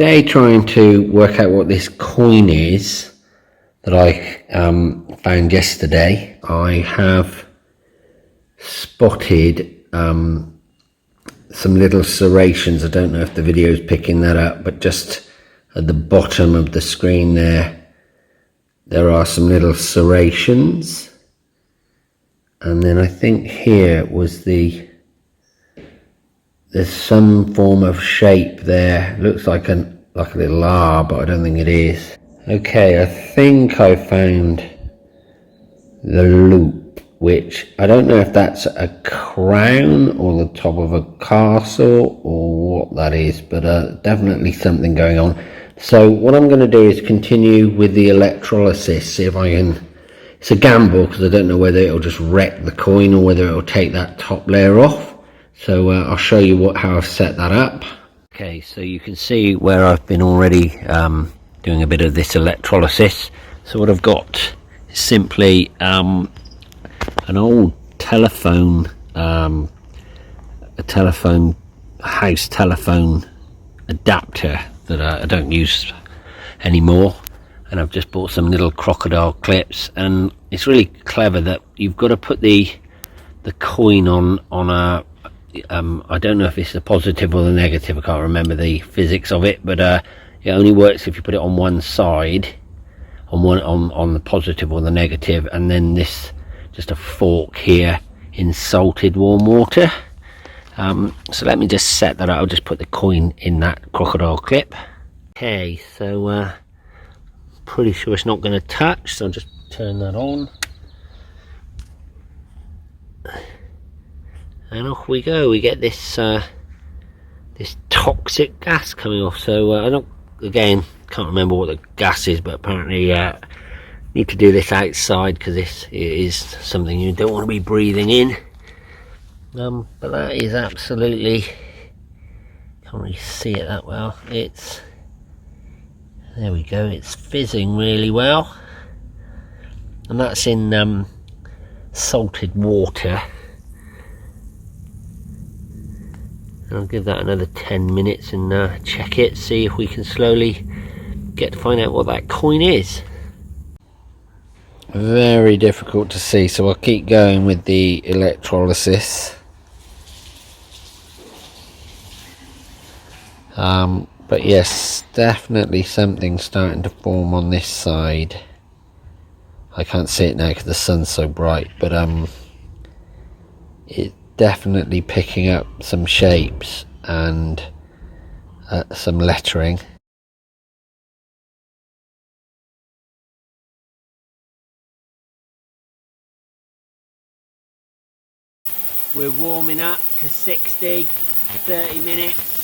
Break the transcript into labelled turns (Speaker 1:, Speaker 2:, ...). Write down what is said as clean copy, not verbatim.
Speaker 1: today trying to work out what this coin is that I found yesterday. I have spotted some little serrations. I don't know if the video is picking that up, but just at the bottom of the screen there are some little serrations. And then I think here was there's some form of shape there. Looks like a little R, but I don't think it is. Okay, I think I found the loop, which I don't know if that's a crown or the top of a castle or what that is, but definitely something going on. So what I'm going to do is continue with the electrolysis, see if I can. It's a gamble because I don't know whether it'll just wreck the coin or whether it'll take that top layer off. So I'll show you how I've set that up. Okay, so you can see where I've been already doing a bit of this electrolysis. So what I've got is simply an old telephone, a house telephone adapter that I don't use anymore. And I've just bought some little crocodile clips, and it's really clever that you've got to put the coin on a I don't know if it's the positive or the negative. I can't remember the physics of it, but it only works if you put it on one side, on the positive or the negative, and then this just a fork here in salted warm water. So let me just set that up. I'll just put the coin in that crocodile clip. Okay, so pretty sure it's not going to touch, so I'll just turn that on, and off we go. We get this this toxic gas coming off. So I don't, again, can't remember what the gas is, but apparently need to do this outside because this is something you don't want to be breathing in. But that is absolutely, can't really see it that well. There we go, it's fizzing really well, and that's in salted water. And I'll give that another 10 minutes and check it, see if we can slowly get to find out what that coin is. Very difficult to see, so I'll keep going with the electrolysis. But yes, definitely something starting to form on this side. I can't see it now because the sun's so bright, but it's definitely picking up some shapes and some lettering. We're warming up to 60, 30 minutes.